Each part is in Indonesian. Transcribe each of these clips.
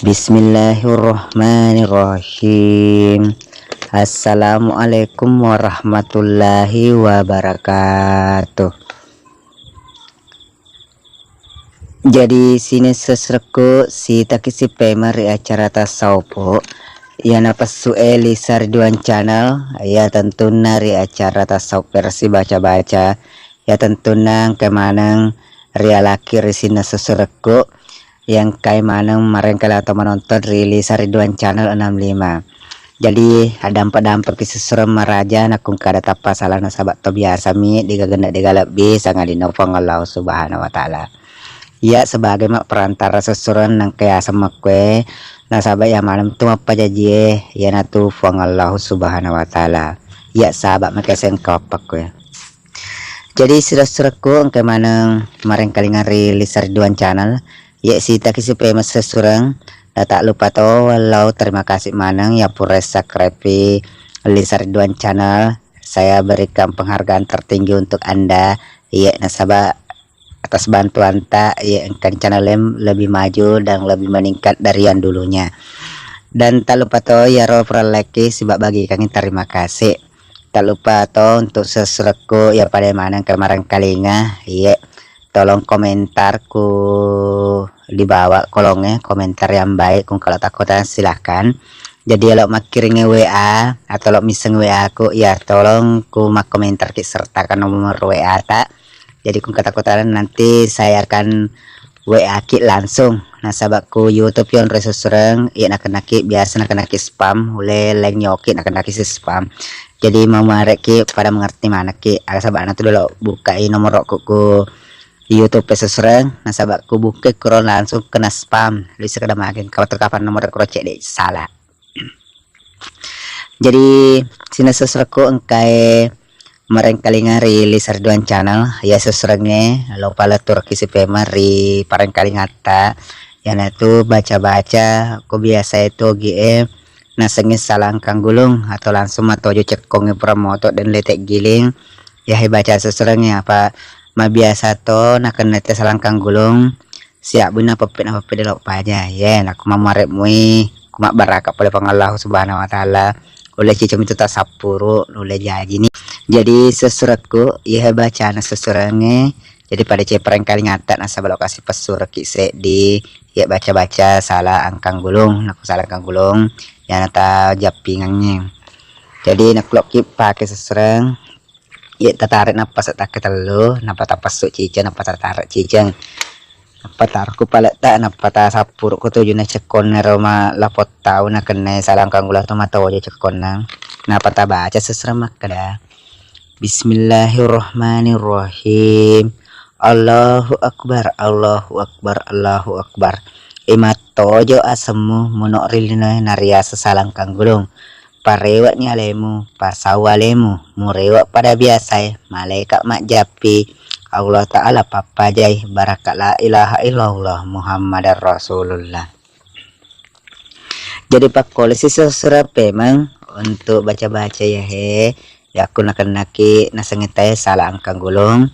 Bismillahirrahmanirrahim. Assalamualaikum warahmatullahi wabarakatuh. Jadi sini sesreku si takisi pemari acara tasawuf ya napas sueli sarduan channel ya tentu nari acara tasawuf versi baca-baca ya tentu nang kemanang ria laki risina sesreku yang kai manang marengkala atau menonton rilis Ridwan channel 65. Jadi ada dampak kisah serem maraja nakung kada tapa salah nasabat to biasa mi digagenda digalabi sangat dinopang Allah subhanahu wa ta'ala. Ya sebagai mak perantara sesuran nang kaya sama kue nasabak ya malam tu apa jaji ya natu fang Allah subhanahu wa ta'ala. Ya sahabat makasih kapak kue. Jadi sudah-sudahku angke manang marengkali rilis Ridwan channel ya si takisi pemas sesurang tak lupa to walau terima kasih manang ya pura subscribe Ridwan channel. Saya berikan penghargaan tertinggi untuk anda ya nasabah atas bantuan tak ya kan channel lebih maju dan lebih meningkat dari yang dulunya. Dan tak lupa to ya roll like sebab bagi kami terima kasih. Tak lupa to untuk sesuatu ya pada mana kemarin kalinya ya tolong komentarku di bawah kolongnya komentar yang baik kalau takutan silahkan. Jadi kalau makiringnya WA atau kalau miseng WA aku ya tolong ku mak komentar sertakan nomor WA tak. Jadi ku ketakutan nanti saya akan WA ki langsung nasabakku YouTube yang resusureng ya nak biasa nak spam oleh leng nyoki nak spam. Jadi mau marek ki pada mengerti mana ki sabak nanti dulu bukai nomor ku YouTube seserang nasabakku buka kron langsung kena spam bisa kada makin kalau terkapan nomor cek deh salah. Jadi sini seserangku engkai merengkali rilis Ridwan channel ya seserangnya lupa letur kisi pemari parengkali ngata ya itu baca-baca aku biasa itu GM nasengin salangkang gulung atau langsung atau cekongnya promoto dan letek giling ya baca seserangnya apa ma biasa to nak nete salangkang gulung siap buna pepet delok aja ya nak mau marep mui kumak baraka oleh Allah subhanahu wa ta'ala oleh cicam itu tak sapuru oleh jaji nih. Jadi sesuratku ya baca na sesuratnya jadi pada cepreng kali ngata nasabah lokasi pesur kise di ya baca-baca salah angkang gulung nak salah angkang gulung ya nata japingannya. Jadi nak loki pakai seserang ya tertarik napas tak ketelu napa tapas su ciceng napa tertarik ciceng napa tarku palek tak napa ta sapuruk ko tujuh na cekon roma lapot tau na kene salang kanggulah to mata wajah cekon nang napa ta baca sesremak kada. Bismillahirrahmanirrahim. Allahu akbar Allahu akbar Allahu akbar. Imat tojo asemu monok rilina naria sesalang kanggulung parewak ni alemu pasawalemu murewak pada biasa malaikat mak japi Allah ta'ala papajai barakat la ilaha illallah Muhammadar Rasulullah. Jadi pak kolisi sesurat memang untuk baca-baca ya ya aku nak naki nasengitai salah angkang gulung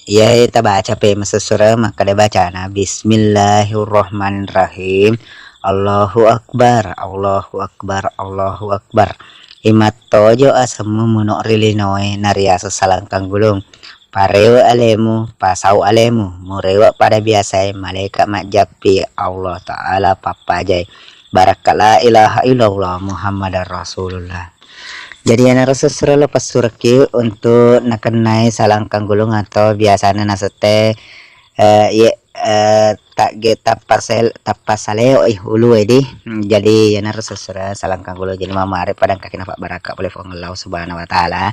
ya kita baca memang sesurat maka dia baca nah Bismillahirrahmanirrahim. Allahu akbar Allahu akbar Allahu akbar. Imat tojo asemu munok rilinoe naria sesalangkang gulung parewa alemu pasau alemu murewa pada biasa malaikat mak japi Allah ta'ala papajai barakat la ilaha illallah Muhammadar Rasulullah. Jadi anak rasul lepas surki untuk nakenai salangkang gulung atau biasanya nasete ya tak get tapasale hulu edi. Jadi ya naruh sesura salangkang gulu jadi mama are padang kaki nampak baraka boleh Allah subhanahu wa ta'ala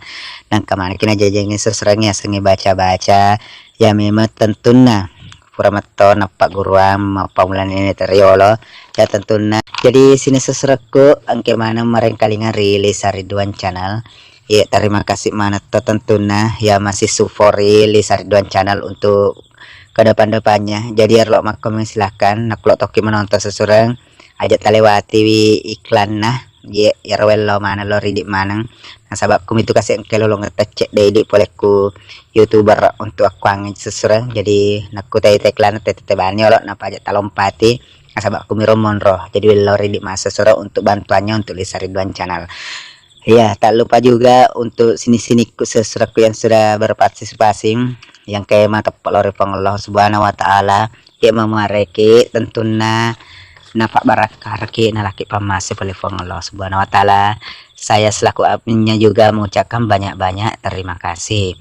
dan kemana kina jajangnya seserangnya sengi baca-baca ya memang tentunya puramato nampak guruam pamulan ini teriolo ya tentunya. Jadi sini seseraku angke mana merengkalingan rilis Ridwan channel ya terima kasih mana tentunya ya masih support rilis Ridwan channel untuk ke depan-depannya. Jadi harus makom silahkan nak lo toki menonton sesurang aja talewati iklan nah ya rawel lo mana lo ridik manang nah sababku itu kasih engkel lo ngetecek dedi poleku youtuber untuk aku angin sesurang jadi nak ku tay iklan tete bani lo napa aja talompati Asabak kumiro monroh. Jadi lori di masa sore untuk bantuannya untuk Lisa Ridwan channel. Ya, tak lupa juga untuk sini-sini sesuatu yang sudah berpartisipasi yang kayak mata lori Allah Subhanahu wa taala ya memareki tentunya nafak barakah reki nalaki pamasi pelifong Allah Subhanahu wa taala. Saya selaku adminnya juga mengucapkan banyak-banyak terima kasih.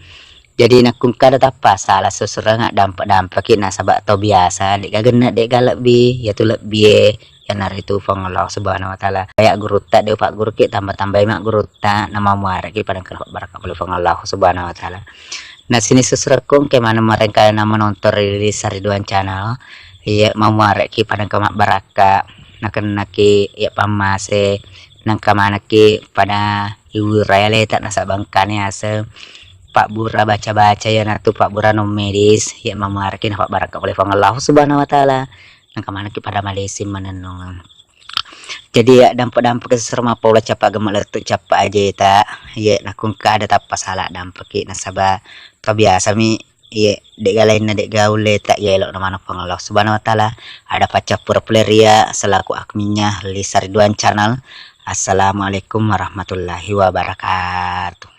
Jadi nakung kada tapa salah seserang dampak-dampak kita sabak atau biasa dek gagena dek galak bi ya tu lebih ya nari tu fong Allah Subhanahu wa taala kayak guru tak dek pak guru ki tambah-tambah mak guru tak nama muareki pada kerap barakah boleh fong Allah Subhanahu wa taala. Nah sini seserakung ke mana mereka nama nonton rilis Ridwan channel ya mau muareki pada kemak baraka naken naki ya pamase nang kamana ki pada ibu raya letak nasa bangkane ase Pak Bura baca-baca ya natu Pak Bura nom medis ya memarkin Pak Baraka oleh Allah Subhanahu wa taala nang kamana ki pada Malaysia menenung. Jadi ya dampak-dampak keserma pola capa gemak letuk capa aja tak ya nakung ka ada tapa salah dampak ki nasaba to biasa mi ya dek galain dek gaul tak ya elok nama Allah Subhanahu wa taala ada paca pura pleria selaku adminnya Lisa Ridwan channel. Assalamualaikum warahmatullahi wabarakatuh.